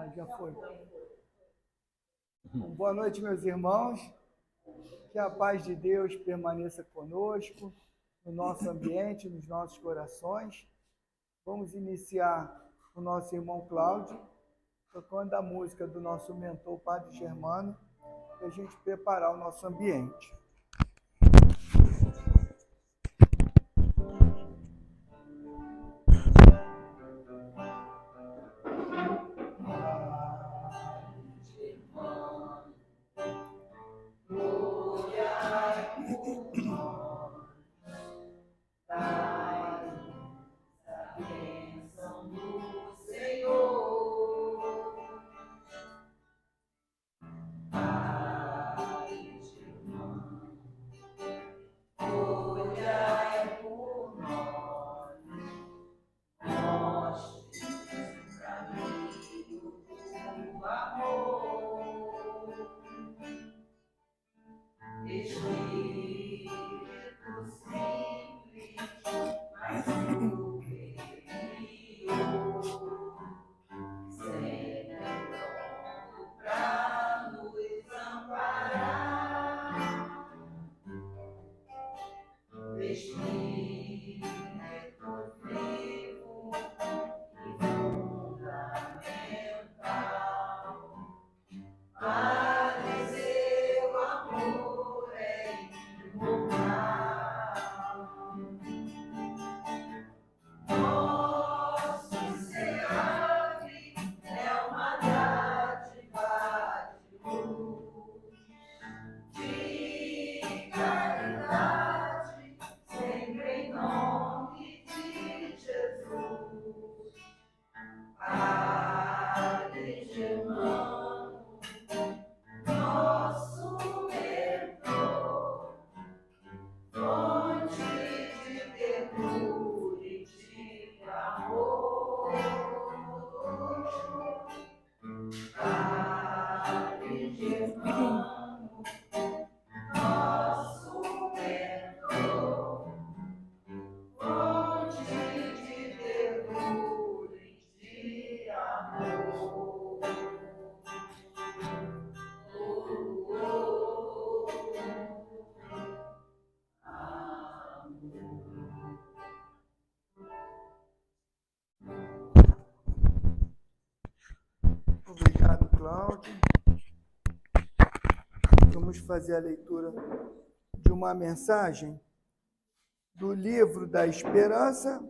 Já foi. Boa noite, meus irmãos. Que a paz de Deus permaneça conosco, no nosso ambiente, nos nossos corações. Vamos iniciar o nosso irmão Cláudio, tocando a música do nosso mentor, Padre Germano, para a gente preparar o nosso ambiente. Obrigado, Cláudio. Vamos fazer a leitura de uma mensagem do Livro da Esperança,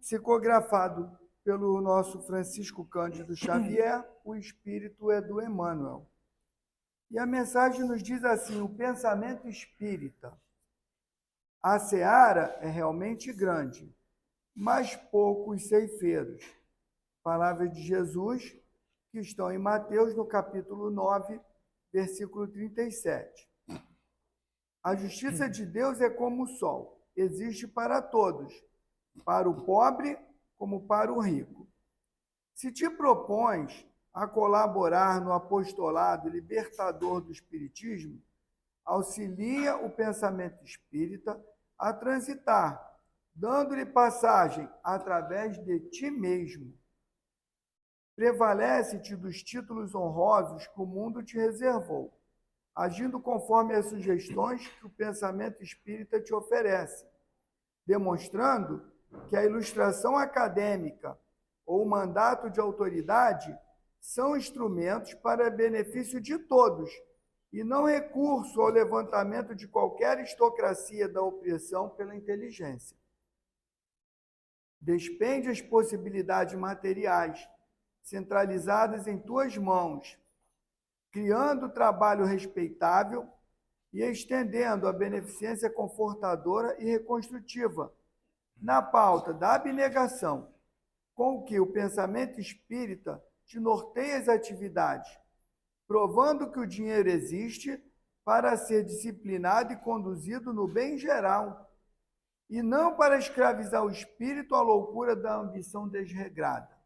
psicografado pelo nosso Francisco Cândido Xavier, O Espírito é do Emmanuel. E a mensagem nos diz assim: o pensamento espírita. A seara é realmente grande, mas poucos ceifeiros. Palavras de Jesus, que estão em Mateus, no capítulo 9, versículo 37. A justiça de Deus é como o sol, existe para todos, para o pobre como para o rico. Se te propões a colaborar no apostolado libertador do Espiritismo, auxilia o pensamento espírita a transitar, dando-lhe passagem através de ti mesmo. Prevalece-te dos títulos honrosos que o mundo te reservou, agindo conforme as sugestões que o pensamento espírita te oferece, demonstrando que a ilustração acadêmica ou o mandato de autoridade são instrumentos para benefício de todos e não recurso ao levantamento de qualquer aristocracia da opressão pela inteligência. Despende as possibilidades materiais centralizadas em tuas mãos, criando trabalho respeitável e estendendo a beneficência confortadora e reconstrutiva na pauta da abnegação, com que o pensamento espírita te norteia as atividades, provando que o dinheiro existe para ser disciplinado e conduzido no bem geral, e não para escravizar o espírito à loucura da ambição desregrada.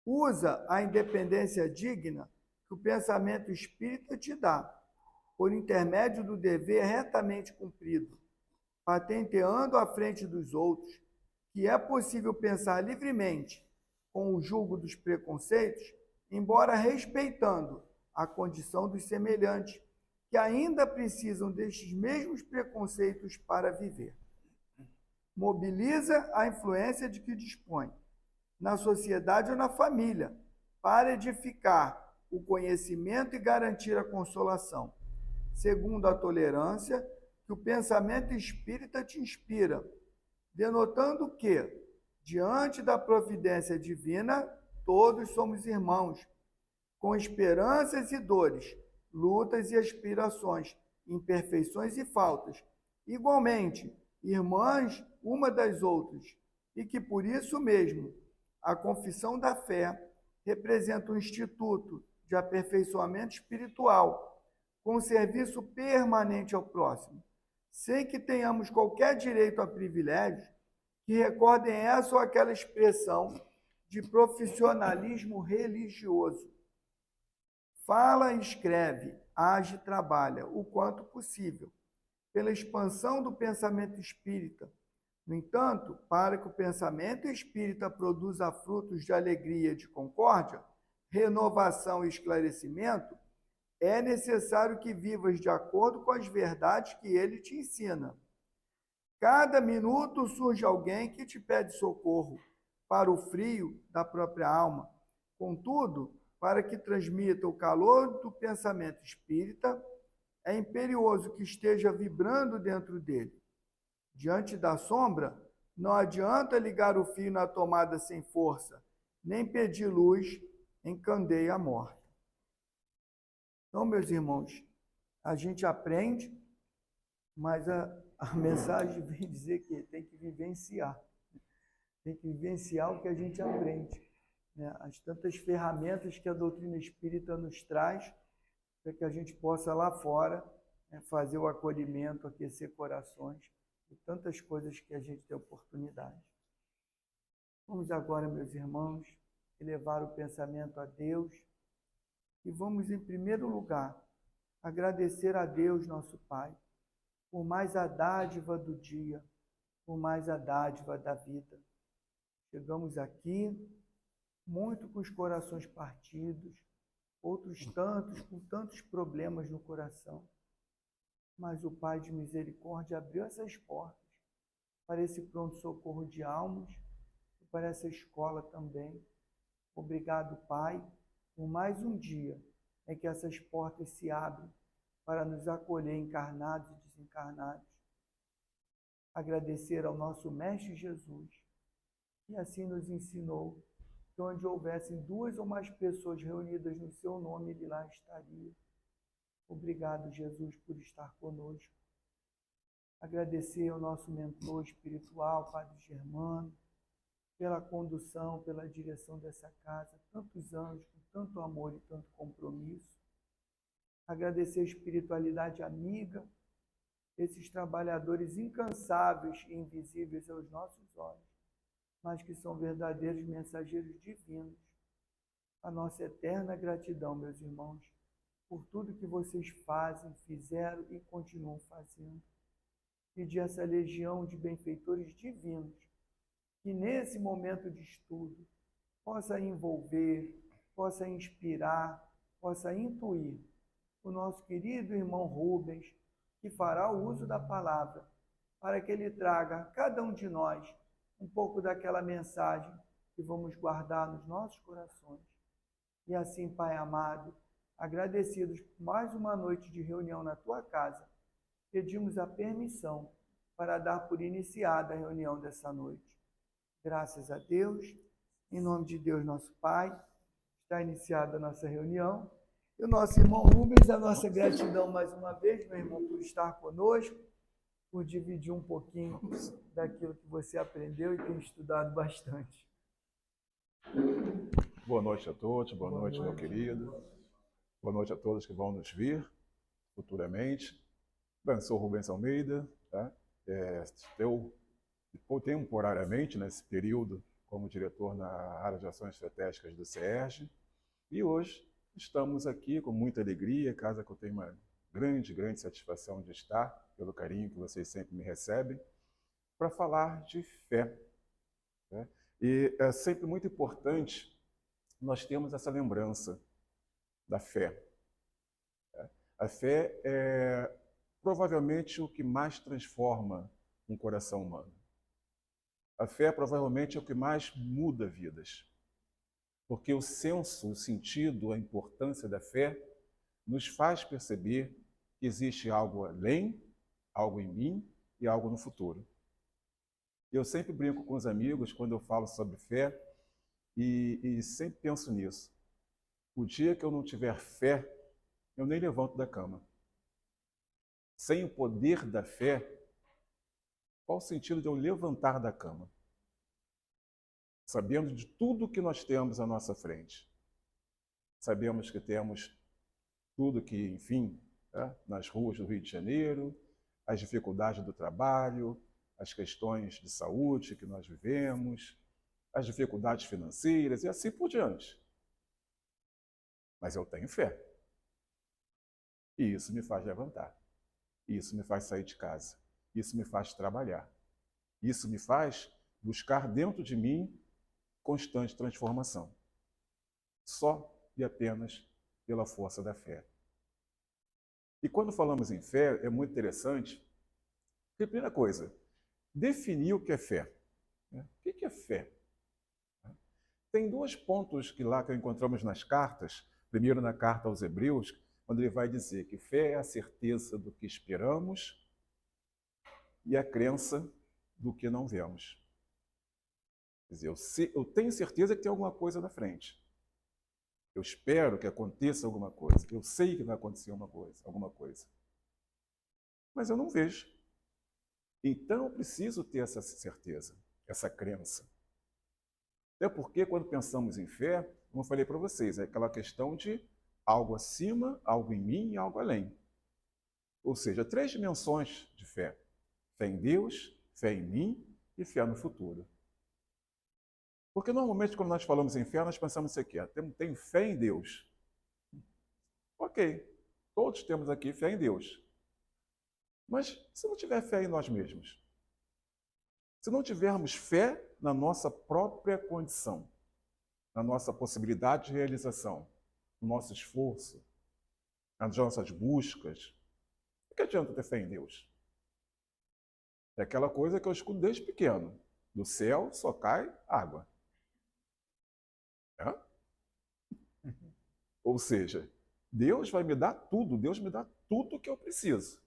Usa a independência digna que o pensamento espírita te dá, por intermédio do dever retamente cumprido, patenteando à frente dos outros que é possível pensar livremente, com o julgo dos preconceitos, embora respeitando a condição dos semelhantes, que ainda precisam destes mesmos preconceitos para viver. Mobiliza a influência de que dispõe, na sociedade ou na família, para edificar o conhecimento e garantir a consolação, segundo a tolerância que o pensamento espírita te inspira, denotando que, diante da providência divina, todos somos irmãos, com esperanças e dores, lutas e aspirações, imperfeições e faltas, igualmente, irmãs uma das outras, e que por isso mesmo a confissão da fé representa um instituto de aperfeiçoamento espiritual, com serviço permanente ao próximo, sem que tenhamos qualquer direito a privilégios que recordem essa ou aquela expressão de profissionalismo religioso. Fala e escreve, age e trabalha, o quanto possível, pela expansão do pensamento espírita. No entanto, para que o pensamento espírita produza frutos de alegria e de concórdia, renovação e esclarecimento, é necessário que vivas de acordo com as verdades que ele te ensina. Cada minuto surge alguém que te pede socorro para o frio da própria alma. Contudo, para que transmita o calor do pensamento espírita, é imperioso que esteja vibrando dentro dele. Diante da sombra, não adianta ligar o fio na tomada sem força, nem pedir luz em candeia morta. Então, meus irmãos, a gente aprende, mas a mensagem vem dizer que tem que vivenciar. Tem que vivenciar o que a gente aprende, né? As tantas ferramentas que a doutrina espírita nos traz para que a gente possa lá fora, né, fazer o acolhimento, aquecer corações e tantas coisas que a gente tem oportunidade. Vamos agora, meus irmãos, elevar o pensamento a Deus e vamos, em primeiro lugar, agradecer a Deus, nosso Pai, por mais a dádiva do dia, por mais a dádiva da vida. Chegamos aqui muito com os corações partidos, outros tantos com tantos problemas no coração. Mas o Pai de misericórdia abriu essas portas para esse pronto-socorro de almas e para essa escola também. Obrigado, Pai, por mais um dia em que essas portas se abrem para nos acolher encarnados e desencarnados. Agradecer ao nosso Mestre Jesus, que assim nos ensinou que onde houvessem 2 ou mais pessoas reunidas no seu nome, ele lá estaria. Obrigado, Jesus, por estar conosco. Agradecer ao nosso mentor espiritual, Padre Germano, pela condução, pela direção dessa casa, tantos anos, com tanto amor e tanto compromisso. Agradecer a espiritualidade amiga, esses trabalhadores incansáveis e invisíveis aos nossos olhos, mas que são verdadeiros mensageiros divinos. A nossa eterna gratidão, meus irmãos, por tudo que vocês fazem, fizeram e continuam fazendo. Pedir essa legião de benfeitores divinos, que nesse momento de estudo possa envolver, possa inspirar, possa intuir o nosso querido irmão Rubens, que fará o uso da palavra, para que ele traga a cada um de nós um pouco daquela mensagem que vamos guardar nos nossos corações. E assim, Pai amado, agradecidos por mais uma noite de reunião na tua casa, pedimos a permissão para dar por iniciada a reunião dessa noite. Graças a Deus, em nome de Deus nosso Pai, está iniciada a nossa reunião. E o nosso irmão Rubens, a nossa gratidão mais uma vez, meu irmão, por estar conosco, por dividir um pouquinho daquilo que você aprendeu e tem estudado bastante. Boa noite a todos, boa noite, meu querido. Boa noite a todos que vão nos vir futuramente. Bem, sou Rubens Almeida, tá? Eu temporariamente, nesse período, como diretor na área de ações estratégicas do CERJ, e hoje estamos aqui com muita alegria, casa que eu tenho uma grande satisfação de estar, pelo carinho que vocês sempre me recebem, para falar de fé, né? E é sempre muito importante nós temos essa lembrança da fé. A fé é provavelmente o que mais transforma um coração humano. A fé provavelmente é o que mais muda vidas. Porque o senso, o sentido, a importância da fé nos faz perceber que existe algo além, algo em mim e algo no futuro. Eu sempre brinco com os amigos quando eu falo sobre fé e sempre penso nisso. O dia que eu não tiver fé, eu nem levanto da cama. Sem o poder da fé, qual o sentido de eu levantar da cama? Sabendo de tudo que nós temos à nossa frente. Sabemos que temos tudo que, enfim, nas ruas do Rio de Janeiro, as dificuldades do trabalho, as questões de saúde que nós vivemos, as dificuldades financeiras e assim por diante. Mas eu tenho fé. E isso me faz levantar. Isso me faz sair de casa. Isso me faz trabalhar. Isso me faz buscar dentro de mim constante transformação. Só e apenas pela força da fé. E quando falamos em fé, é muito interessante. Porque, primeira coisa, definir o que é fé. O que é fé? Tem dois pontos que encontramos nas cartas. Primeiro, na carta aos Hebreus, quando ele vai dizer que fé é a certeza do que esperamos e a crença do que não vemos. Quer dizer, eu tenho certeza que tem alguma coisa na frente. Eu espero que aconteça alguma coisa. Eu sei que vai acontecer alguma coisa. Mas eu não vejo. Então eu preciso ter essa certeza, essa crença. Até porque quando pensamos em fé, como eu falei para vocês, é aquela questão de algo acima, algo em mim e algo além. Ou seja, 3 dimensões de fé. Fé em Deus, fé em mim e fé no futuro. Porque normalmente quando nós falamos em fé, nós pensamos isso aqui, tenho fé em Deus. Ok, todos temos aqui fé em Deus. Mas se não tiver fé em nós mesmos? Se não tivermos fé na nossa própria condição, na nossa possibilidade de realização, no nosso esforço, nas nossas buscas, o que adianta ter fé em Deus? É aquela coisa que eu escuto desde pequeno. Do céu só cai água. Ou seja, Deus vai me dar tudo, Deus me dá tudo o que eu preciso,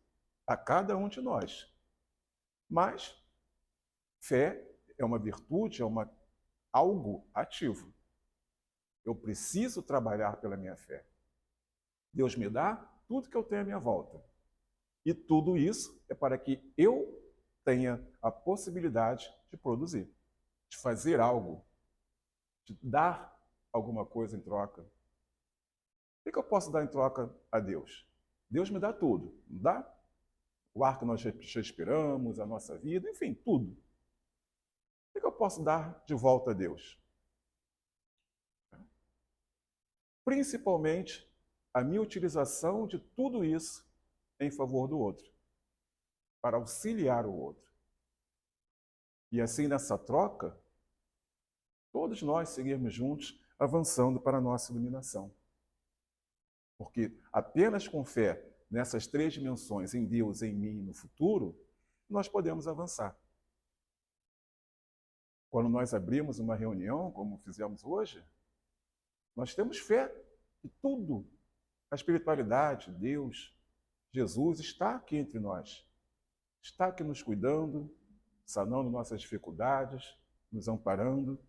a cada um de nós. Mas fé é uma virtude, é algo ativo. Eu preciso trabalhar pela minha fé. Deus me dá tudo que eu tenho à minha volta. E tudo isso é para que eu tenha a possibilidade de produzir, de fazer algo, de dar alguma coisa em troca. O que eu posso dar em troca a Deus? Deus me dá tudo, não dá? O ar que nós respiramos, a nossa vida, enfim, tudo. O que eu posso dar de volta a Deus? Principalmente a minha utilização de tudo isso em favor do outro, para auxiliar o outro. E assim, nessa troca, todos nós seguirmos juntos, avançando para a nossa iluminação. Porque apenas com fé nessas 3 dimensões, em Deus, em mim e no futuro, nós podemos avançar. Quando nós abrimos uma reunião, como fizemos hoje, nós temos fé que tudo, a espiritualidade, Deus, Jesus, está aqui entre nós. Está aqui nos cuidando, sanando nossas dificuldades, nos amparando.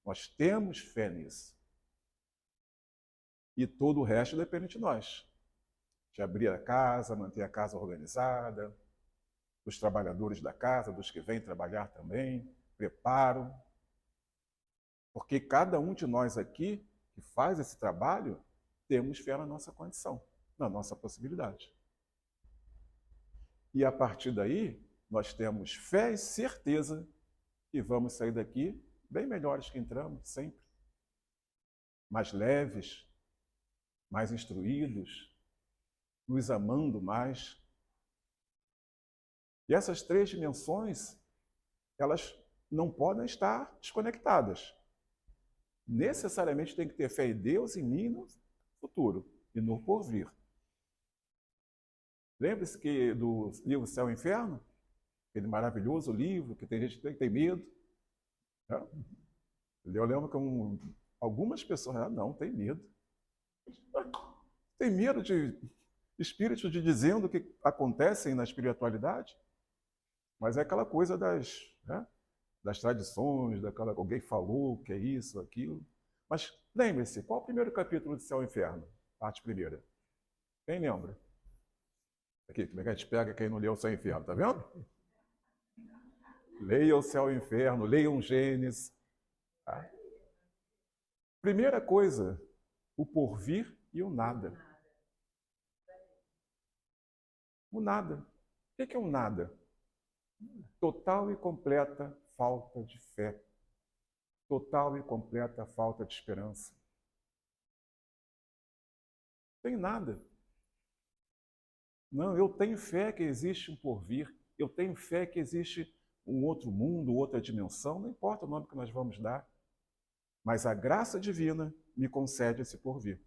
Nós temos fé nisso. E todo o resto depende de nós. De abrir a casa, manter a casa organizada, dos trabalhadores da casa, dos que vêm trabalhar também, preparo. Porque cada um de nós aqui que faz esse trabalho, temos fé na nossa condição, na nossa possibilidade. E a partir daí, nós temos fé e certeza que vamos sair daqui bem melhores que entramos, sempre. Mais leves, mais instruídos, nos amando mais. E essas 3 dimensões, elas não podem estar desconectadas. necessariamente tem que ter fé em Deus, em mim, no futuro e no porvir. Lembre-se que do livro Céu e Inferno, aquele maravilhoso livro que tem gente que tem medo. Né? Eu lembro que algumas pessoas, não, tem medo. Tem medo de espíritos de dizendo o que acontecem na espiritualidade, mas é aquela coisa das tradições, daquela alguém falou que é isso, aquilo. Mas lembre-se, qual é o primeiro capítulo de Céu e Inferno? Parte primeira. Quem lembra? Aqui, como é que a gente pega quem não leu o Céu e Inferno, tá vendo? Leia o Céu e Inferno, leiam Gênesis. Tá? Primeira coisa, o porvir e o nada. O nada. O que é o nada? Total e completa falta de fé. Total e completa falta de esperança. Não tem nada. Não, eu tenho fé que existe um porvir. Eu tenho fé que existe um outro mundo, outra dimensão. Não importa o nome que nós vamos dar. Mas a graça divina me concede esse porvir.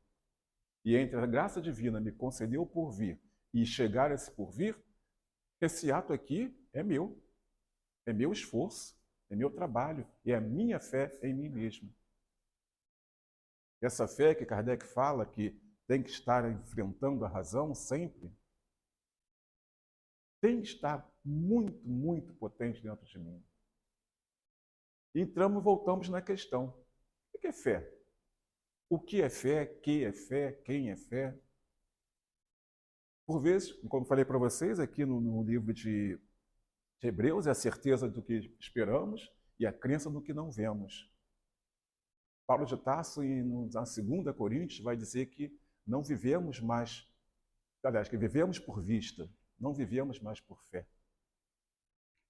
E entre a graça divina me conceder o porvir e chegar a esse porvir, esse ato aqui é meu esforço, é meu trabalho, é a minha fé em mim mesmo. Essa fé que Kardec fala que tem que estar enfrentando a razão sempre, tem que estar muito, muito potente dentro de mim. Voltamos na questão. O que é fé? O que é fé? Que é fé? Quem é fé? Por vezes, como falei para vocês aqui no livro de Hebreus, é a certeza do que esperamos e a crença no que não vemos. Paulo de Tarso, na 2 Coríntios, vai dizer que não vivemos mais, aliás, que vivemos por vista, não vivemos mais por fé.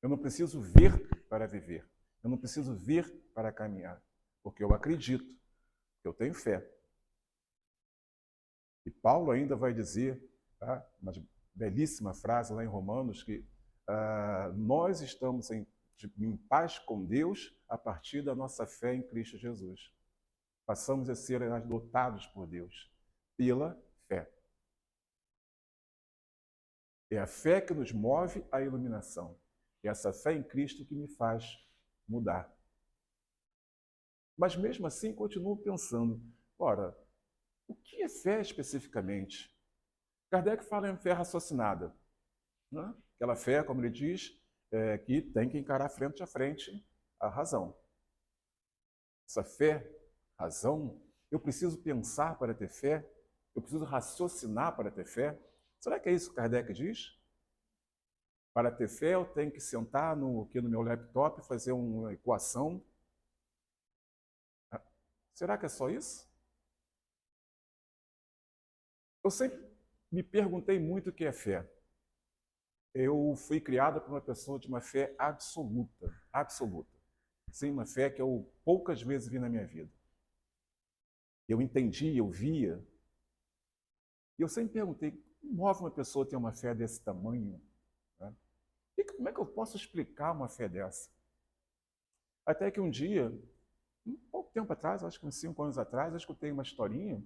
Eu não preciso ver para viver. Eu não preciso ver para caminhar, porque eu acredito, eu tenho fé. E Paulo ainda vai dizer, tá, uma belíssima frase lá em Romanos, que nós estamos em paz com Deus a partir da nossa fé em Cristo Jesus. Passamos a ser adotados por Deus pela fé. É a fé que nos move à iluminação. É essa fé em Cristo que me faz mudar. Mas mesmo assim, continuo pensando, ora, o que é fé especificamente? Kardec fala em fé raciocinada. Né? Aquela fé, como ele diz, que tem que encarar frente a frente a razão. Essa fé, razão, eu preciso pensar para ter fé? Eu preciso raciocinar para ter fé? Será que é isso que Kardec diz? Para ter fé, eu tenho que sentar aqui no meu laptop e fazer uma equação. Será que é só isso? Eu sempre me perguntei muito o que é fé. Eu fui criado por uma pessoa de uma fé absoluta, absoluta. Sim, uma fé que eu poucas vezes vi na minha vida. Eu entendi, eu via. E eu sempre perguntei, como move uma pessoa ter uma fé desse tamanho? Né? E como é que eu posso explicar uma fé dessa? Até que um dia, um pouco tempo atrás, acho que uns 5 anos atrás, eu escutei uma historinha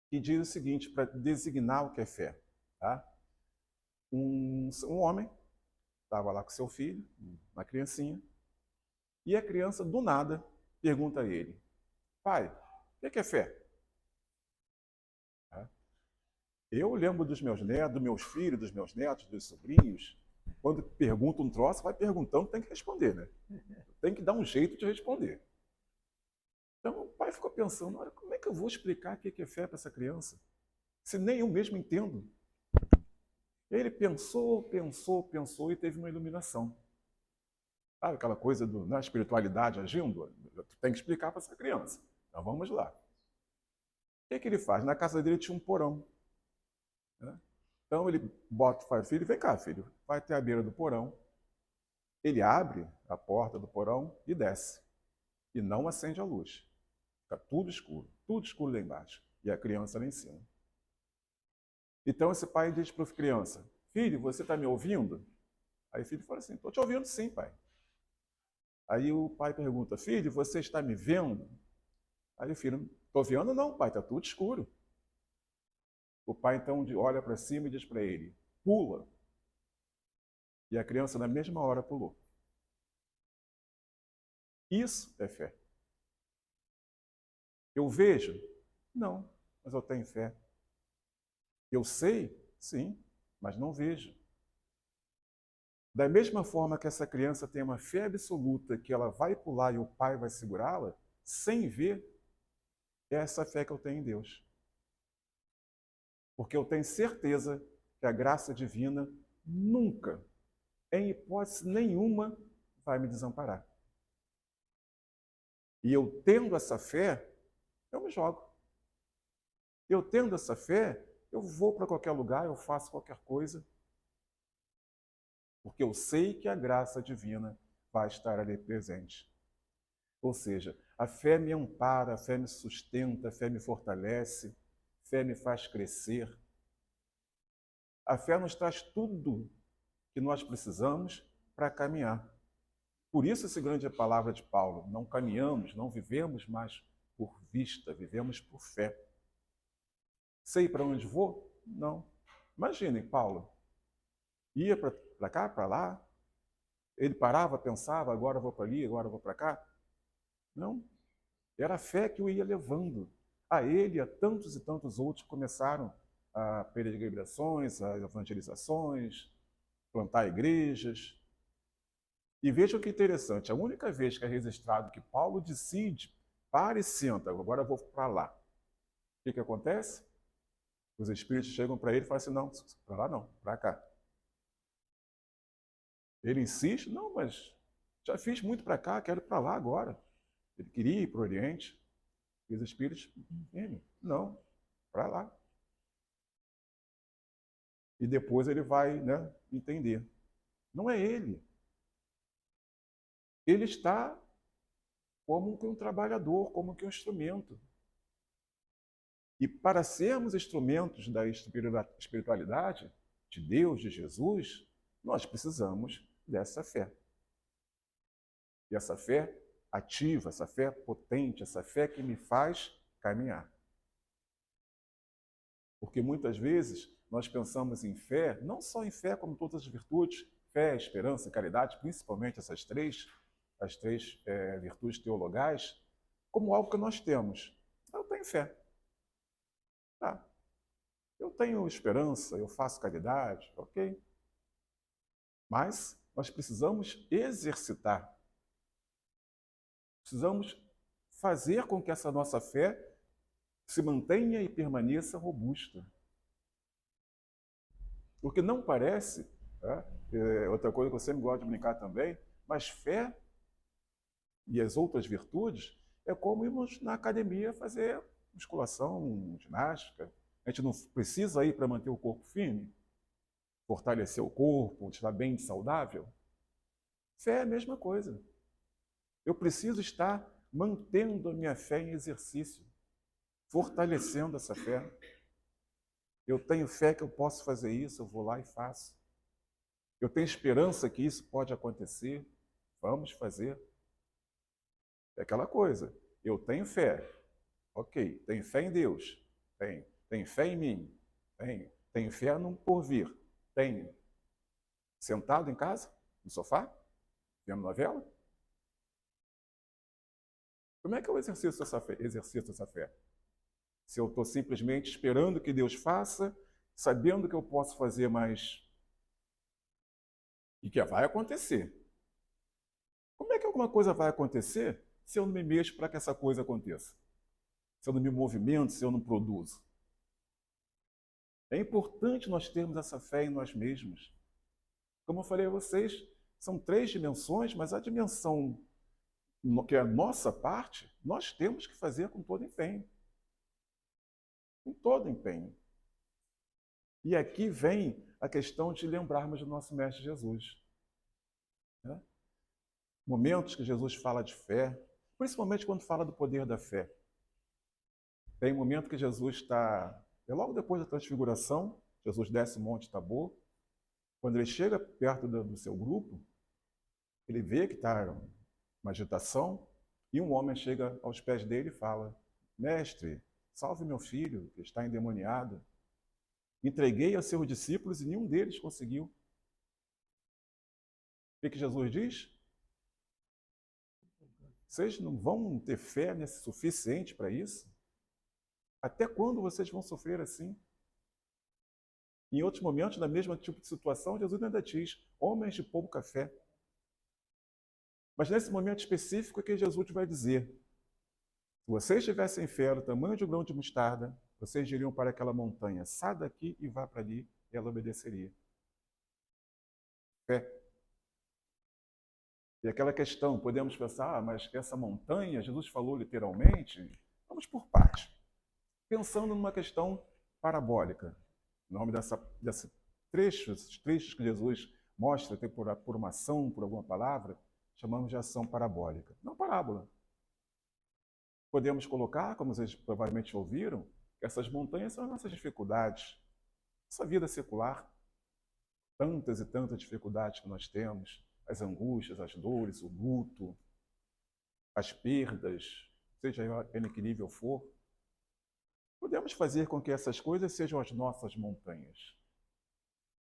que diz o seguinte, para designar o que é fé. Tá? Um homem estava lá com seu filho, uma criancinha, e a criança, do nada, pergunta a ele, pai, o que é fé? Eu lembro dos meus netos, dos meus filhos, dos meus netos, dos sobrinhos, quando pergunta um troço, vai perguntando, tem que responder, né? Tem que dar um jeito de responder. Então o pai ficou pensando, olha, como é que eu vou explicar o que é fé para essa criança? Se nem eu mesmo entendo. Ele pensou e teve uma iluminação. Sabe aquela coisa na espiritualidade agindo? Tem que explicar para essa criança. Então vamos lá. O que ele faz? Na casa dele tinha um porão. Né? Então ele bota o filho, vem cá, filho, vai até a beira do porão. Ele abre a porta do porão e desce. E não acende a luz. Fica tudo escuro lá embaixo. E a criança lá em cima. Então esse pai diz para a criança, filho, você está me ouvindo? Aí o filho fala assim, estou te ouvindo sim, pai. Aí o pai pergunta, filho, você está me vendo? Aí o filho, estou vendo não, pai, está tudo escuro. O pai então olha para cima e diz para ele, pula. E a criança na mesma hora pulou. Isso é fé. Eu vejo? Não, mas eu tenho fé. Eu sei? Sim, mas não vejo. Da mesma forma que essa criança tem uma fé absoluta que ela vai pular e o pai vai segurá-la, sem ver, é essa fé que eu tenho em Deus. Porque eu tenho certeza que a graça divina nunca, em hipótese nenhuma, vai me desamparar. E eu tendo essa fé, eu me jogo. Eu tendo essa fé, eu vou para qualquer lugar, eu faço qualquer coisa, porque eu sei que a graça divina vai estar ali presente. Ou seja, a fé me ampara, a fé me sustenta, a fé me fortalece, a fé me faz crescer. A fé nos traz tudo que nós precisamos para caminhar. Por isso essa grande palavra de Paulo, não caminhamos, não vivemos mais por vista, vivemos por fé. Sei para onde vou? Não. Imaginem, Paulo, ia para cá, para lá, ele parava, pensava, agora vou para ali, agora vou para cá. Não. Era a fé que o ia levando. A ele e a tantos e tantos outros que começaram a peregrinações, as evangelizações, plantar igrejas. E vejam que interessante, a única vez que é registrado que Paulo decide, para e senta, agora eu vou para lá. O que acontece? Os espíritos chegam para ele e falam assim, não, para lá não, para cá. Ele insiste, não, mas já fiz muito para cá, quero ir para lá agora. Ele queria ir para o Oriente. E os espíritos, não, para lá. E depois ele vai, né, entender. Não é ele. Ele está como que um trabalhador, como que um instrumento. E para sermos instrumentos da espiritualidade, de Deus, de Jesus, nós precisamos dessa fé. E essa fé ativa, essa fé potente, essa fé que me faz caminhar. Porque muitas vezes nós pensamos em fé, não só em fé como todas as virtudes, fé, esperança, caridade, principalmente essas três, as três virtudes teologais, como algo que nós temos. Eu tenho fé. Tá. Eu tenho esperança, eu faço caridade, ok? Mas nós precisamos exercitar. Precisamos fazer com que essa nossa fé se mantenha e permaneça robusta. Porque não parece, outra coisa que eu sempre gosto de brincar também, mas fé e as outras virtudes é como irmos na academia fazer musculação, ginástica. A gente não precisa ir para manter o corpo firme, fortalecer o corpo, estar bem saudável. Fé é a mesma coisa. Eu preciso estar mantendo a minha fé em exercício, fortalecendo essa fé. Eu tenho fé que eu posso fazer isso, eu vou lá e faço. Eu tenho esperança que isso pode acontecer, vamos fazer. É aquela coisa, eu tenho fé, ok, tenho fé em Deus, tenho fé em mim, tenho fé no porvir, tenho. Sentado em casa, no sofá, vendo novela? Como é que eu exercito essa fé? Se eu estou simplesmente esperando que Deus faça, sabendo que eu posso fazer mais e que vai acontecer. Como é que alguma coisa vai acontecer se eu não me mexo para que essa coisa aconteça? Se eu não me movimento, se eu não produzo? É importante nós termos essa fé em nós mesmos. Como eu falei a vocês, são 3 dimensões, mas a dimensão que é a nossa parte, nós temos que fazer com todo empenho. Com todo empenho. E aqui vem a questão de lembrarmos do nosso Mestre Jesus. Né? Momentos que Jesus fala de fé, principalmente quando fala do poder da fé. Tem um momento que Jesus está, logo depois da transfiguração, Jesus desce o Monte Tabor. Quando ele chega perto do seu grupo, ele vê que está uma agitação e um homem chega aos pés dele e fala: mestre, salve meu filho, que está endemoniado. Entreguei aos seus discípulos e nenhum deles conseguiu. O que Jesus diz? Vocês não vão ter fé suficiente para isso? Até quando vocês vão sofrer assim? Em outros momentos, na mesma tipo de situação, Jesus ainda diz, homens de pouca fé. Mas nesse momento específico é que Jesus vai dizer, se vocês tivessem fé do tamanho de um grão de mostarda, vocês diriam para aquela montanha, sai daqui e vá para ali, e ela obedeceria. Fé. E aquela questão, podemos pensar, mas essa montanha, Jesus falou literalmente, vamos por parte. Pensando numa questão parabólica. O nome desses trechos que Jesus mostra, tem por uma ação, por alguma palavra, chamamos de ação parabólica. Não parábola. Podemos colocar, como vocês provavelmente ouviram, que essas montanhas são as nossas dificuldades. Nossa vida secular. Tantas e tantas dificuldades que nós temos. As angústias, as dores, o luto, as perdas, seja em que nível for. Podemos fazer com que essas coisas sejam as nossas montanhas.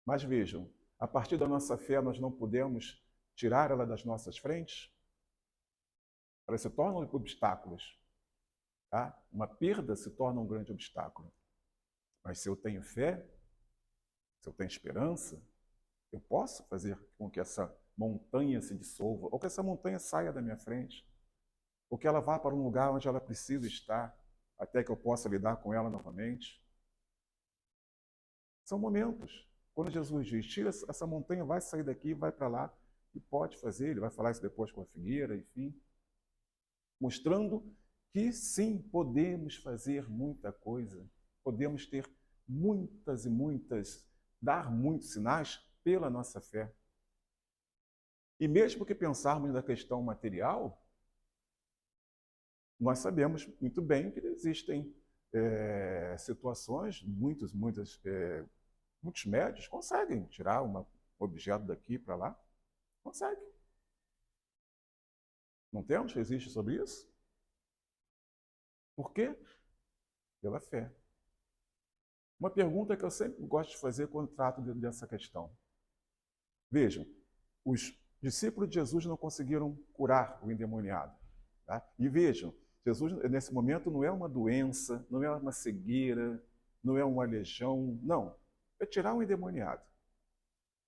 Mas vejam, a partir da nossa fé nós não podemos tirar ela das nossas frentes? Elas se tornam obstáculos. Tá? Uma perda se torna um grande obstáculo. Mas se eu tenho fé, se eu tenho esperança, eu posso fazer com que essa montanha se dissolva, ou que essa montanha saia da minha frente, ou que ela vá para um lugar onde ela precisa estar, até que eu possa lidar com ela novamente. São momentos. Quando Jesus diz, tira essa montanha, vai sair daqui, vai para lá, e pode fazer, ele vai falar isso depois com a figueira, enfim. Mostrando que sim, podemos fazer muita coisa, podemos ter muitas e muitas, dar muitos sinais pela nossa fé. E mesmo que pensarmos na questão material, nós sabemos muito bem que existem situações, muitos médios conseguem tirar um objeto daqui para lá. Conseguem. Não temos registro sobre isso? Por quê? Pela fé. Uma pergunta que eu sempre gosto de fazer quando trato dessa questão. Vejam, os discípulos de Jesus não conseguiram curar o endemoniado. Tá? E vejam, Jesus, nesse momento, não é uma doença, não é uma cegueira, não é uma aleijão, não. É tirar o endemoniado.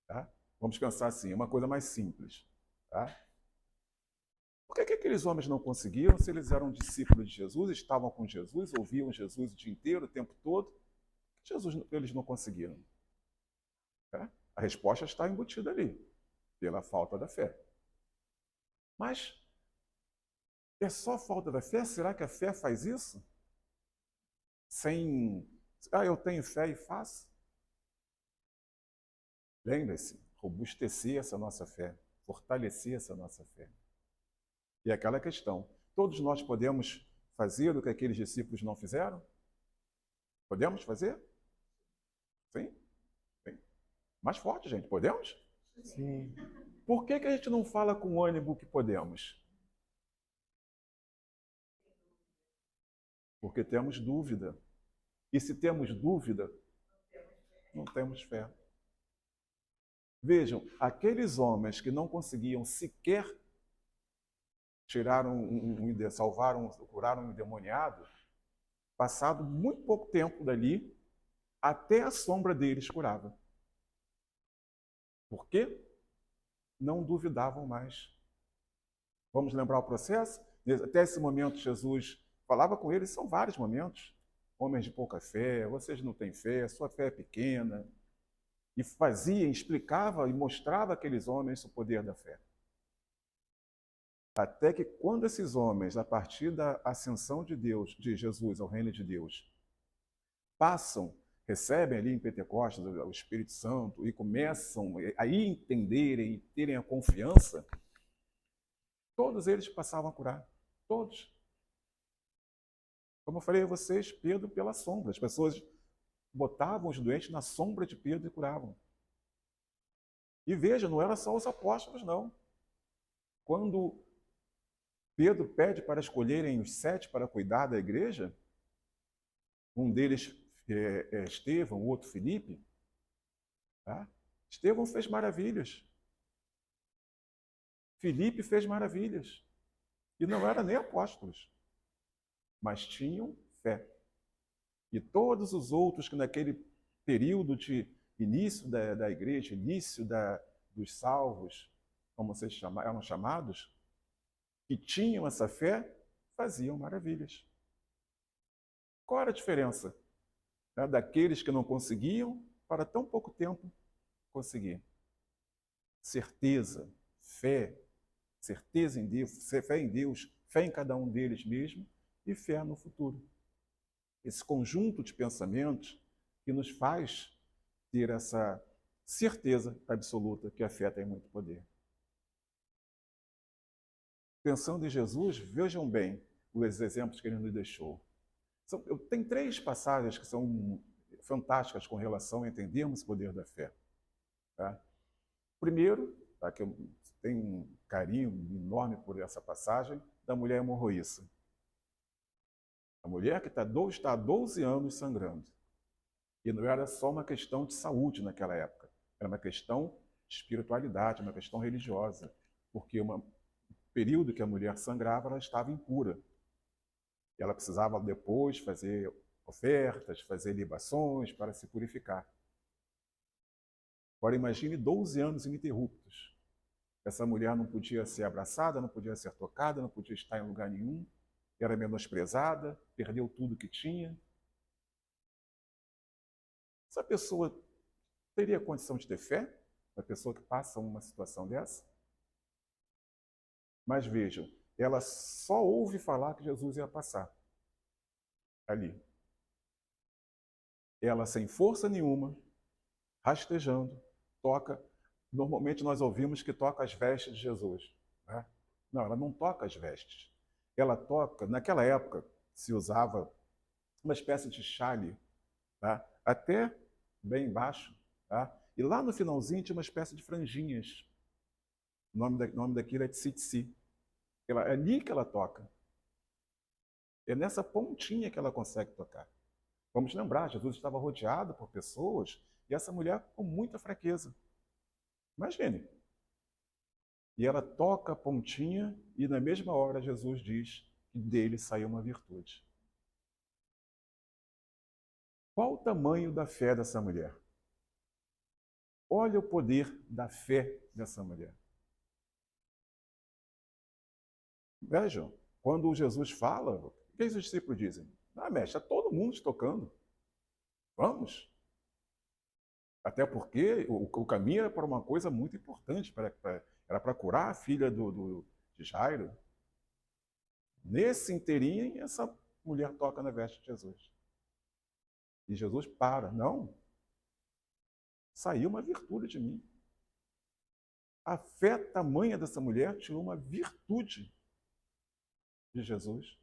Tá? Vamos pensar assim, é uma coisa mais simples. Tá? Por que aqueles homens não conseguiram se eles eram discípulos de Jesus, estavam com Jesus, ouviam Jesus o dia inteiro, o tempo todo? Eles não conseguiram. Tá? A resposta está embutida ali, pela falta da fé. Mas é só falta da fé? Será que a fé faz isso? Eu tenho fé e faço? Lembre-se, robustecer essa nossa fé, fortalecer essa nossa fé. E aquela questão, todos nós podemos fazer o que aqueles discípulos não fizeram? Podemos fazer? Sim? Sim. Mais forte, gente, podemos? Sim. Por que a gente não fala com ânimo que podemos? Porque temos dúvida. E se temos dúvida, não temos fé. Vejam, aqueles homens que não conseguiam sequer curaram um endemoniado, passado muito pouco tempo dali, até a sombra deles curava. Por quê? Não duvidavam mais. Vamos lembrar o processo? Até esse momento, Jesus falava com eles, são vários momentos. Homens de pouca fé, vocês não têm fé, sua fé é pequena. E fazia, explicava e mostrava àqueles homens o poder da fé. Até que quando esses homens, a partir da ascensão de Deus, de Jesus ao reino de Deus, recebem ali em Pentecostes o Espírito Santo e começam a entenderem e terem a confiança, todos eles passavam a curar. Todos. Como eu falei a vocês, Pedro pela sombra. As pessoas botavam os doentes na sombra de Pedro e curavam. E veja, não eram só os apóstolos, não. Quando Pedro pede para escolherem os 7 para cuidar da igreja. Um deles é Estevão, o outro Filipe. Tá? Estevão fez maravilhas. Filipe fez maravilhas. E não eram nem apóstolos, mas tinham fé. E todos os outros que naquele período de início da igreja, início dos salvos, como vocês eram chamados, que tinham essa fé, faziam maravilhas. Qual era a diferença, né, daqueles que não conseguiam para tão pouco tempo conseguir? Certeza, fé, certeza em Deus, fé em Deus, fé em cada um deles mesmo e fé no futuro. Esse conjunto de pensamentos que nos faz ter essa certeza absoluta que a fé tem muito poder. Pensando em Jesus, vejam bem os exemplos que ele nos deixou. Tem 3 passagens que são fantásticas com relação a entendermos o poder da fé. Tá? Primeiro, tá, que eu tenho um carinho enorme por essa passagem, da mulher hemorroíça. A mulher que está há 12 anos sangrando. E não era só uma questão de saúde naquela época, era uma questão de espiritualidade, uma questão religiosa, porque um período que a mulher sangrava, ela estava impura. E ela precisava depois fazer ofertas, fazer libações para se purificar. Agora imagine 12 anos ininterruptos. Essa mulher não podia ser abraçada, não podia ser tocada, não podia estar em lugar nenhum, era menosprezada, perdeu tudo que tinha. Essa pessoa teria condição de ter fé? Uma pessoa que passa uma situação dessa? Mas vejam, ela só ouve falar que Jesus ia passar ali. Ela sem força nenhuma, rastejando, toca. Normalmente nós ouvimos que toca as vestes de Jesus. Né? Não, ela não toca as vestes. Ela toca, naquela época se usava uma espécie de chale, tá? Até bem embaixo. Tá? E lá no finalzinho tinha uma espécie de franjinhas. O nome daquilo é tsitsi. É ali que ela toca. É nessa pontinha que ela consegue tocar. Vamos lembrar, Jesus estava rodeado por pessoas e essa mulher com muita fraqueza. Imagine. E ela toca a pontinha e na mesma hora Jesus diz que dele saiu uma virtude. Qual o tamanho da fé dessa mulher? Olha o poder da fé dessa mulher. Vejam, quando Jesus fala, o que os discípulos dizem? Ah, mestre, está todo mundo te tocando. Vamos. Até porque o caminho era para uma coisa muito importante, era para curar a filha de Jairo. Nesse inteirinho, essa mulher toca na veste de Jesus. E Jesus para. Não. Saiu uma virtude de mim. A fé tamanha dessa mulher tinha uma virtude de Jesus.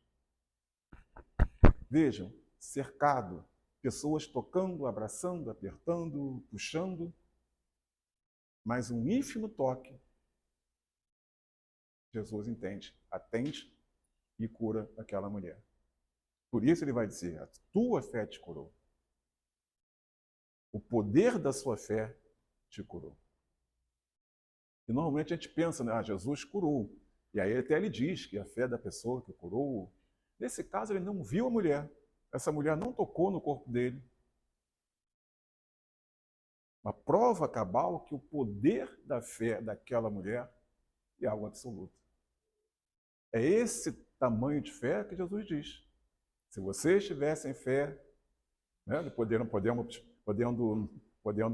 Vejam, cercado, pessoas tocando, abraçando, apertando, puxando, mas um ínfimo toque, Jesus entende, atende e cura aquela mulher. Por isso ele vai dizer, a tua fé te curou. O poder da sua fé te curou. E normalmente a gente pensa, né, Jesus curou. E aí até ele diz que a fé da pessoa que curou. Nesse caso ele não viu a mulher. Essa mulher não tocou no corpo dele. Uma prova cabal que o poder da fé daquela mulher é algo absoluto. É esse tamanho de fé que Jesus diz. Se vocês tivessem fé, né, podendo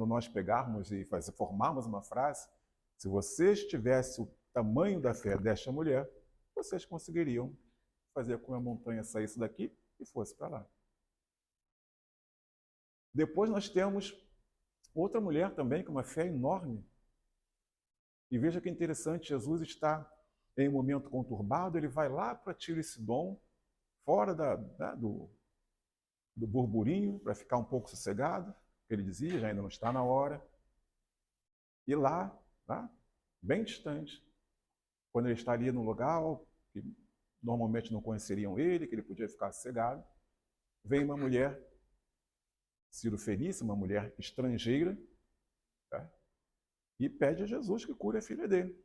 nós pegarmos e formarmos uma frase, se vocês tivessem o tamanho da fé desta mulher, vocês conseguiriam fazer com que a montanha saísse daqui e fosse para lá. Depois nós temos outra mulher também com uma fé enorme. E veja que interessante, Jesus está em um momento conturbado, ele vai lá para Tiro e Sidom, fora do burburinho, para ficar um pouco sossegado, ele dizia, já ainda não está na hora. E lá, bem distante, quando ele está ali no lugar, normalmente não conheceriam ele, que ele podia ficar cegado. Vem uma mulher cirofenícia, uma mulher estrangeira, tá? E pede a Jesus que cure a filha dele.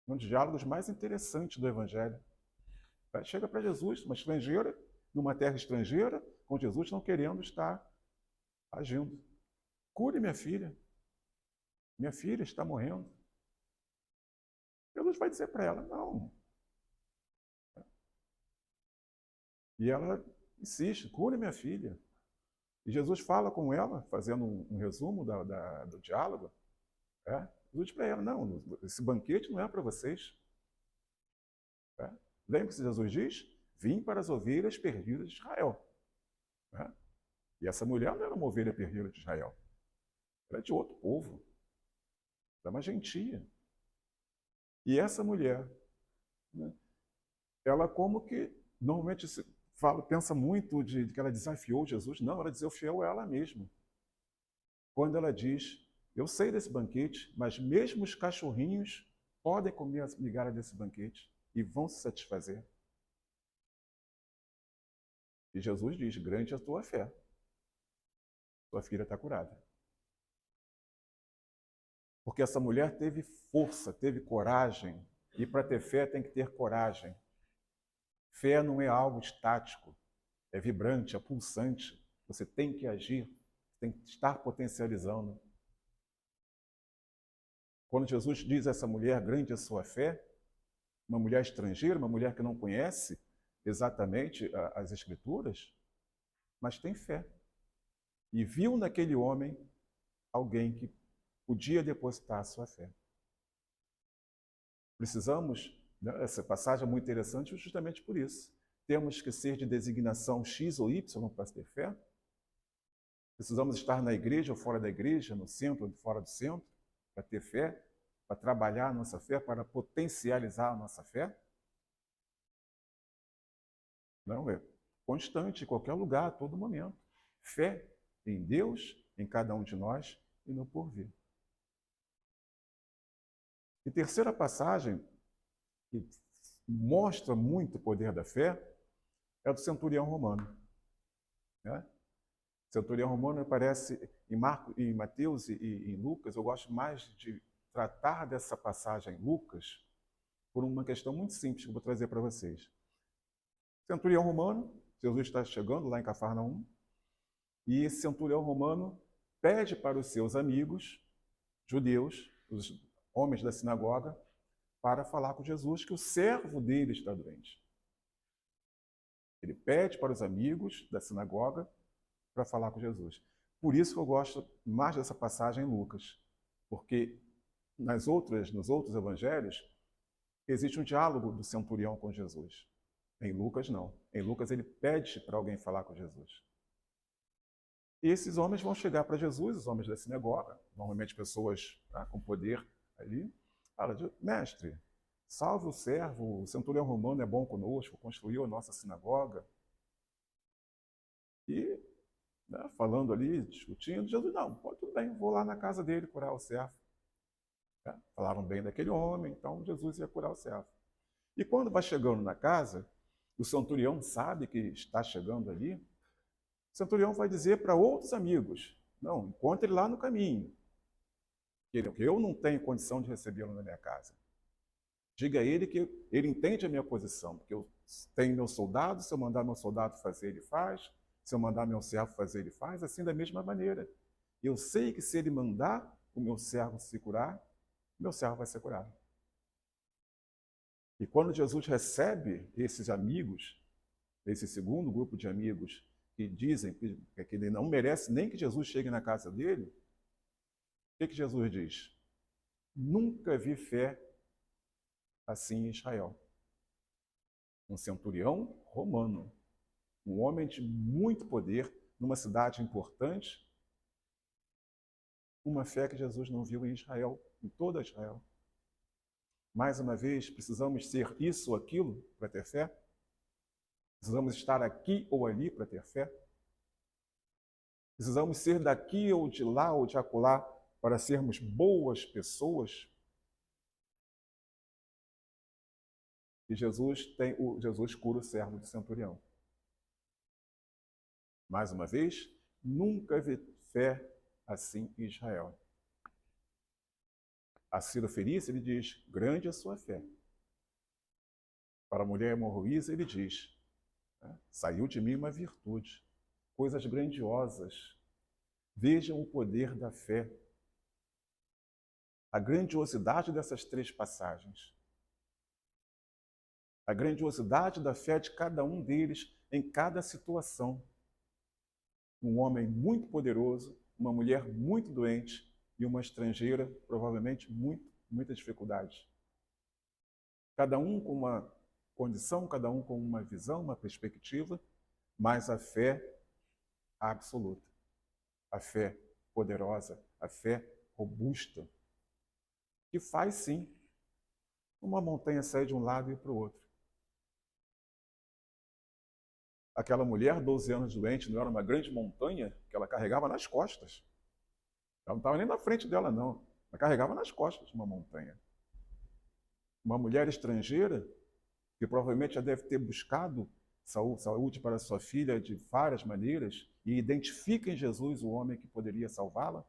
Um dos diálogos mais interessantes do Evangelho. Chega para Jesus, uma estrangeira, numa terra estrangeira, com Jesus não querendo estar agindo. Cure minha filha está morrendo. Jesus vai dizer para ela, não. E ela insiste, cure minha filha. E Jesus fala com ela, fazendo um resumo do diálogo. Jesus diz para ela, não, esse banquete não é para vocês. Lembre-se, Jesus diz, vim para as ovelhas perdidas de Israel. E essa mulher não era uma ovelha perdida de Israel. Ela é de outro povo. Ela é uma gentia. E essa mulher, né, ela como que normalmente pensa muito de que ela desafiou Jesus. Não, ela desafiou ela mesma. Quando ela diz, eu sei desse banquete, mas mesmo os cachorrinhos podem comer as migalhas desse banquete e vão se satisfazer. E Jesus diz, grande é a tua fé. Sua filha está curada. Porque essa mulher teve força, teve coragem. E para ter fé tem que ter coragem. Fé não é algo estático, é vibrante, é pulsante. Você tem que agir, tem que estar potencializando. Quando Jesus diz a essa mulher, grande é a sua fé, uma mulher estrangeira, uma mulher que não conhece exatamente as Escrituras, mas tem fé. E viu naquele homem alguém que podia depositar a sua fé. Precisamos, né, essa passagem é muito interessante justamente por isso. Temos que ser de designação X ou Y para ter fé. Precisamos estar na igreja ou fora da igreja, no centro ou fora do centro, para ter fé, para trabalhar a nossa fé, para potencializar a nossa fé. Não, é constante, em qualquer lugar, a todo momento. Fé em Deus, em cada um de nós e no porvir. E terceira passagem, que mostra muito o poder da fé, é do centurião romano. Né? O centurião romano aparece em Mateus e em Lucas. Eu gosto mais de tratar dessa passagem em Lucas por uma questão muito simples que eu vou trazer para vocês. Centurião romano, Jesus está chegando lá em Cafarnaum, e esse centurião romano pede para os seus amigos judeus, os homens da sinagoga, para falar com Jesus que o servo dele está doente. Ele pede para os amigos da sinagoga para falar com Jesus. Por isso que eu gosto mais dessa passagem em Lucas, porque nos outros evangelhos, existe um diálogo do centurião com Jesus. Em Lucas, não. Em Lucas, ele pede para alguém falar com Jesus. E esses homens vão chegar para Jesus, os homens da sinagoga, normalmente pessoas com poder ali, fala, mestre, salve o servo, o centurião romano é bom conosco, construiu a nossa sinagoga. E, falando ali, discutindo, Jesus, não, pode, tudo bem, vou lá na casa dele curar o servo. Falaram bem daquele homem, então Jesus ia curar o servo. E quando vai chegando na casa, o centurião sabe que está chegando ali, o centurião vai dizer para outros amigos, não, encontre ele lá no caminho, que eu não tenho condição de recebê-lo na minha casa. Diga a ele que ele entende a minha posição, porque eu tenho meu soldado, se eu mandar meu soldado fazer, ele faz, se eu mandar meu servo fazer, ele faz, assim da mesma maneira. Eu sei que se ele mandar o meu servo se curar, meu servo vai ser curado. E quando Jesus recebe esses amigos, esse segundo grupo de amigos que dizem que ele não merece nem que Jesus chegue na casa dele, o que Jesus diz? Nunca vi fé assim em Israel. Um centurião romano, um homem de muito poder, numa cidade importante, uma fé que Jesus não viu em Israel, em toda Israel. Mais uma vez, precisamos ser isso ou aquilo para ter fé? Precisamos estar aqui ou ali para ter fé? Precisamos ser daqui ou de lá ou de acolá para sermos boas pessoas? E Jesus cura o servo do centurião. Mais uma vez, nunca vi fé assim em Israel. A Sirofenice, ele diz, grande é a sua fé. Para a mulher hemorroísa, ele diz, saiu de mim uma virtude. Coisas grandiosas. Vejam o poder da fé. A grandiosidade dessas 3 passagens. A grandiosidade da fé de cada um deles em cada situação. Um homem muito poderoso, uma mulher muito doente e uma estrangeira, provavelmente, muita dificuldade. Cada um com uma condição, cada um com uma visão, uma perspectiva, mas a fé absoluta, a fé poderosa, a fé robusta, que faz, sim, uma montanha sair de um lado e ir para o outro. Aquela mulher, 12 anos doente, não era uma grande montanha que ela carregava nas costas. Ela não estava nem na frente dela, não. Ela carregava nas costas uma montanha. Uma mulher estrangeira, que provavelmente já deve ter buscado saúde para sua filha de várias maneiras e identifica em Jesus o homem que poderia salvá-la.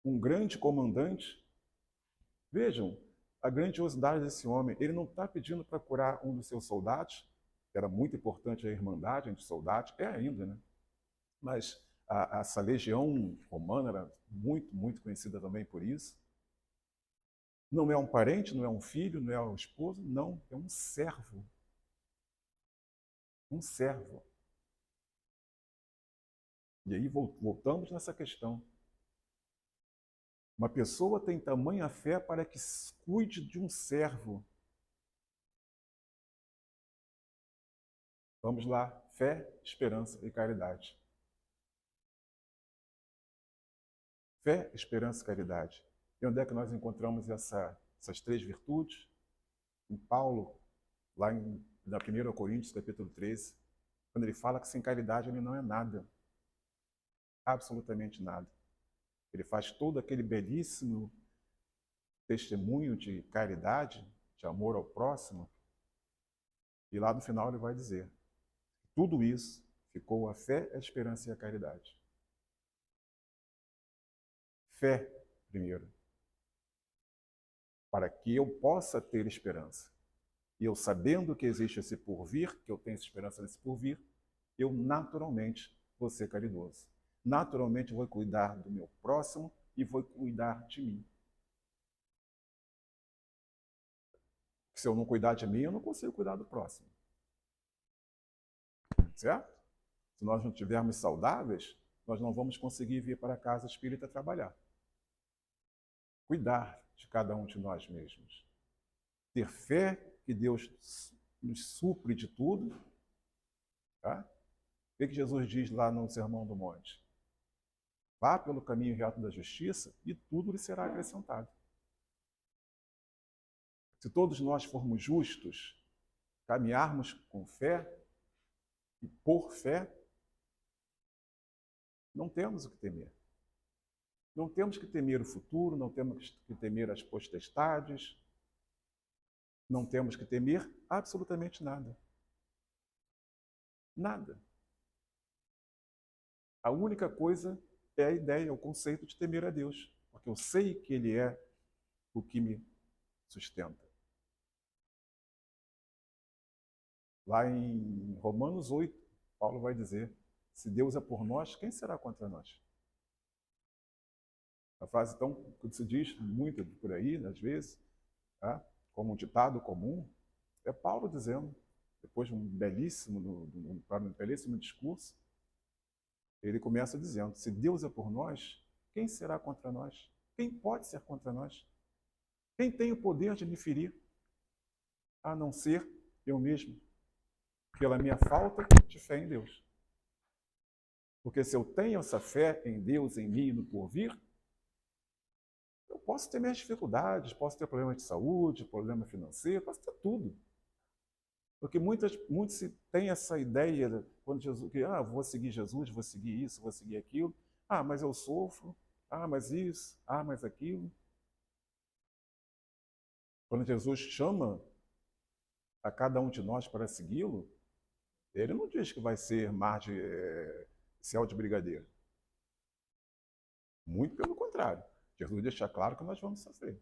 Um grande comandante. Vejam a grandiosidade desse homem. Ele não está pedindo para curar um dos seus soldados, que era muito importante a irmandade entre soldados, é ainda, né? Mas essa legião romana era muito conhecida também por isso. Não é um parente, não é um filho, não é um esposo, não, é um servo. Um servo. E aí voltamos nessa questão. Uma pessoa tem tamanha fé para que cuide de um servo. Vamos lá, fé, esperança e caridade. Fé, esperança e caridade. E onde é que nós encontramos essas 3 virtudes? Em Paulo, lá na 1 Coríntios, capítulo 13, quando ele fala que sem caridade ele não é nada. Absolutamente nada. Ele faz todo aquele belíssimo testemunho de caridade, de amor ao próximo, e lá no final ele vai dizer, tudo isso ficou a fé, a esperança e a caridade. Fé, primeiro, para que eu possa ter esperança. E eu sabendo que existe esse porvir, que eu tenho essa esperança nesse porvir, eu naturalmente vou ser caridoso. Naturalmente vou cuidar do meu próximo e vou cuidar de mim. Se eu não cuidar de mim, eu não consigo cuidar do próximo. Certo? Se nós não estivermos saudáveis, nós não vamos conseguir vir para a casa espírita trabalhar. Cuidar de cada um de nós mesmos. Ter fé que Deus nos supre de tudo. Tá? O que Jesus diz lá no Sermão do Monte? Vá pelo caminho reto da justiça e tudo lhe será acrescentado. Se todos nós formos justos, caminharmos com fé e por fé, não temos o que temer. Não temos que temer o futuro, não temos que temer as potestades, não temos que temer absolutamente nada. Nada. A única coisa é a ideia, o conceito de temer a Deus, porque eu sei que Ele é o que me sustenta. Lá em Romanos 8, Paulo vai dizer, se Deus é por nós, quem será contra nós? A frase, então, que se diz muito por aí, às vezes, tá? Como um ditado comum, é Paulo dizendo, depois de um belíssimo discurso, ele começa dizendo, se Deus é por nós, quem será contra nós? Quem pode ser contra nós? Quem tem o poder de me ferir? A não ser eu mesmo, pela minha falta de fé em Deus. Porque se eu tenho essa fé em Deus, em mim e no porvir, eu posso ter minhas dificuldades, posso ter problema de saúde, problema financeiro, posso ter tudo. Porque muitos têm essa ideia, quando Jesus, que vou seguir Jesus, vou seguir isso, vou seguir aquilo. Mas eu sofro. Mas isso. Mas aquilo. Quando Jesus chama a cada um de nós para segui-lo, ele não diz que vai ser mar de céu de brigadeiro. Muito pelo contrário. Jesus deixa claro que nós vamos sofrer.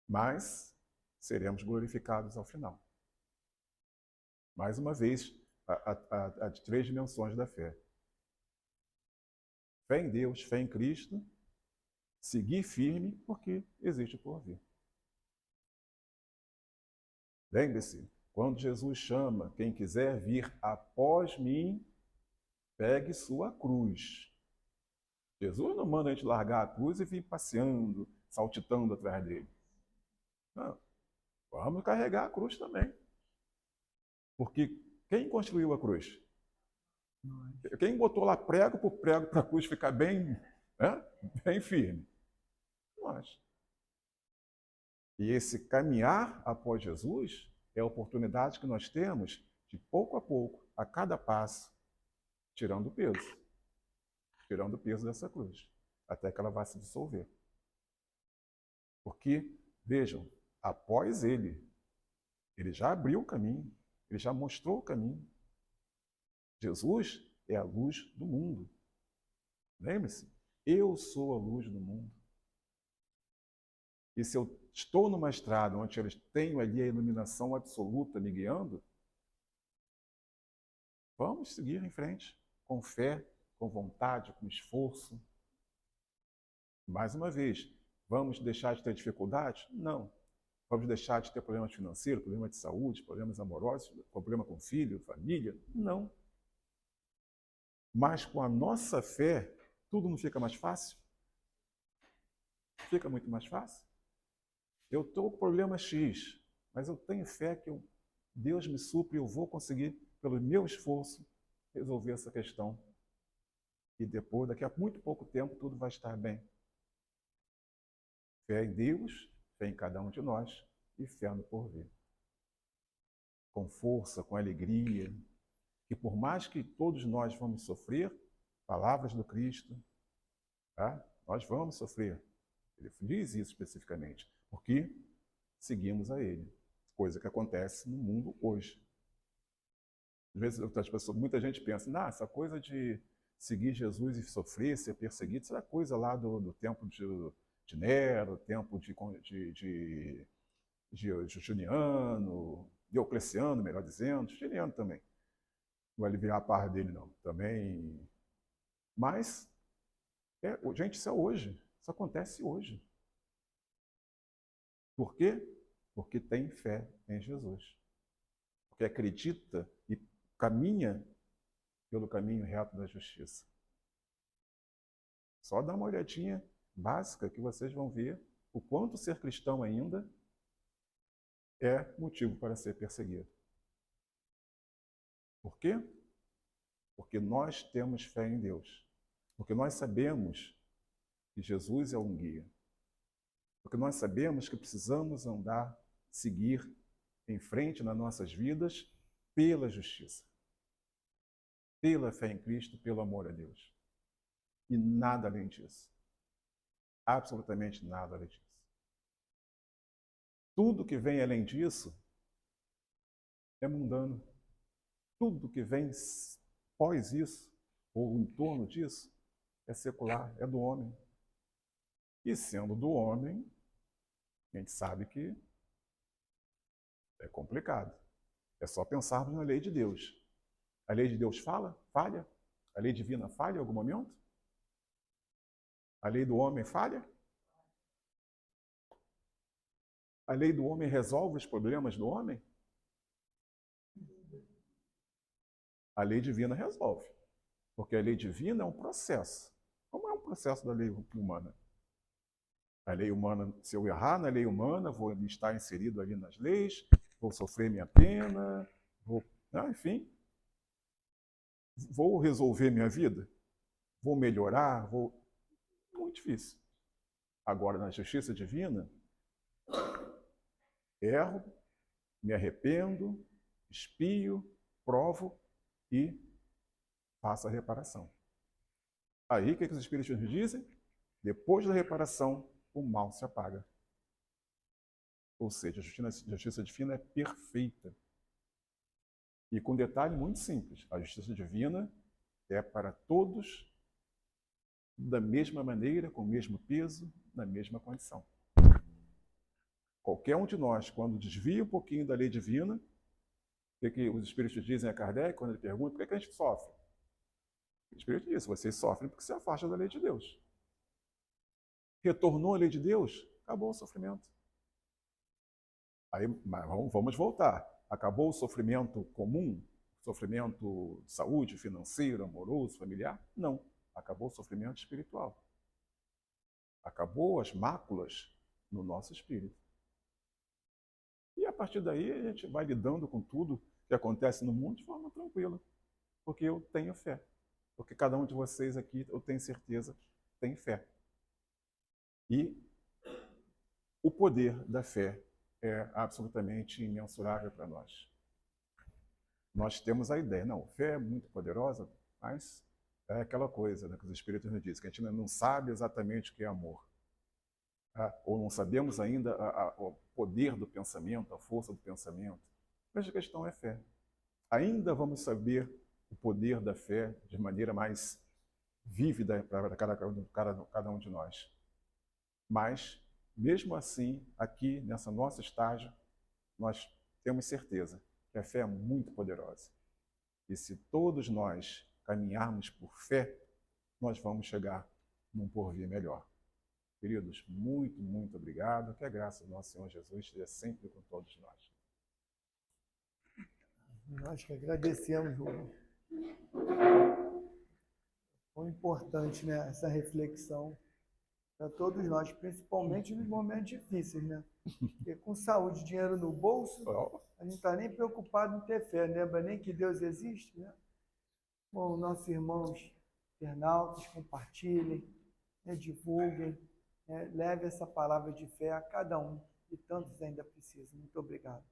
Mas seremos glorificados ao final. Mais uma vez, as 3 dimensões da fé. Fé em Deus, fé em Cristo, seguir firme, porque existe o porvir. Lembre-se, quando Jesus chama, quem quiser vir após mim, pegue sua cruz. Jesus não manda a gente largar a cruz e vir passeando, saltitando atrás dele. Não. Vamos carregar a cruz também. Porque quem construiu a cruz? Quem botou lá prego por prego para a cruz ficar bem, bem firme? Nós. E esse caminhar após Jesus é a oportunidade que nós temos de pouco a pouco, a cada passo, tirando o peso dessa cruz, até que ela vá se dissolver. Porque, vejam, após ele já abriu o caminho, ele já mostrou o caminho. Jesus é a luz do mundo. Lembre-se, eu sou a luz do mundo. E se eu estou numa estrada onde eu tenho ali a iluminação absoluta me guiando, vamos seguir em frente, com fé, com vontade, com esforço. Mais uma vez, vamos deixar de ter dificuldades? Não. Vamos deixar de ter problemas financeiros, problemas de saúde, problemas amorosos, problema com filho, família? Não. Mas com a nossa fé, tudo não fica mais fácil? Fica muito mais fácil? Eu estou com problema X, mas eu tenho fé que Deus me supre e eu vou conseguir, pelo meu esforço, resolver essa questão. E depois, daqui a muito pouco tempo, tudo vai estar bem. Fé em Deus, fé em cada um de nós e fé no porvir. Com força, com alegria, que por mais que todos nós vamos sofrer, palavras do Cristo, tá? Nós vamos sofrer. Ele diz isso especificamente, porque seguimos a Ele, coisa que acontece no mundo hoje. Às vezes, muita gente pensa, essa coisa de seguir Jesus e sofrer, ser perseguido, isso era coisa lá do tempo de Nero, tempo de Justiniano, Diocleciano, melhor dizendo, Justiniano também. Não vai aliviar a parra dele, não. Também. Mas, gente, isso é hoje. Isso acontece hoje. Por quê? Porque tem fé em Jesus. Porque acredita e caminha pelo caminho reto da justiça. Só dá uma olhadinha básica que vocês vão ver o quanto ser cristão ainda é motivo para ser perseguido. Por quê? Porque nós temos fé em Deus. Porque nós sabemos que Jesus é um guia. Porque nós sabemos que precisamos andar, seguir em frente nas nossas vidas pela justiça. Pela fé em Cristo, pelo amor a Deus. E nada além disso. Absolutamente nada além disso. Tudo que vem além disso é mundano. Tudo que vem após isso, ou em torno disso, é secular, é do homem. E sendo do homem, a gente sabe que é complicado. É só pensarmos na lei de Deus. A lei de Deus falha? A lei divina falha em algum momento? A lei do homem falha? A lei do homem resolve os problemas do homem? A lei divina resolve. Porque a lei divina é um processo. Como é um processo da lei humana? A lei humana, se eu errar na lei humana, vou estar inserido ali nas leis, vou sofrer minha pena, enfim, vou resolver minha vida, vou melhorar, muito difícil. Agora, na justiça divina, erro, me arrependo, expio, provo e faço a reparação. Aí, o que os Espíritos nos dizem? Depois da reparação, o mal se apaga. Ou seja, a justiça divina é perfeita. E com um detalhe muito simples, a justiça divina é para todos da mesma maneira, com o mesmo peso, na mesma condição. Qualquer um de nós, quando desvia um pouquinho da lei divina, o que os espíritos dizem a Kardec, quando ele pergunta, por que a gente sofre? O espírito diz, vocês sofrem porque se afastam da lei de Deus. Retornou à lei de Deus, acabou o sofrimento. Aí, mas vamos voltar. Acabou o sofrimento comum? Sofrimento de saúde, financeiro, amoroso, familiar? Não. Acabou o sofrimento espiritual. Acabou as máculas no nosso espírito. E a partir daí a gente vai lidando com tudo que acontece no mundo de forma tranquila. Porque eu tenho fé. Porque cada um de vocês aqui, eu tenho certeza, tem fé. E o poder da fé é absolutamente imensurável para nós. Nós temos a ideia, não, fé é muito poderosa, mas é aquela coisa, né, que os Espíritos nos dizem, que a gente não sabe exatamente o que é amor. Tá? Ou não sabemos ainda o poder do pensamento, a força do pensamento. Mas a questão é fé. Ainda vamos saber o poder da fé de maneira mais vívida para cada um de nós. Mas, mesmo assim, aqui nessa nosso estágio, nós temos certeza que a fé é muito poderosa. E se todos nós caminharmos por fé, nós vamos chegar num porvir melhor. Queridos, muito, muito obrigado. Que a graça do nosso Senhor Jesus esteja sempre com todos nós. Nós que agradecemos, Rubem. Foi importante, né, essa reflexão para todos nós, principalmente nos momentos difíceis, né? Porque com saúde e dinheiro no bolso, a gente não está nem preocupado em ter fé, né? Lembra nem que Deus existe, né? Bom, nossos irmãos internautas, compartilhem, né, divulguem, né, leve essa palavra de fé a cada um, e tantos ainda precisam. Muito obrigado.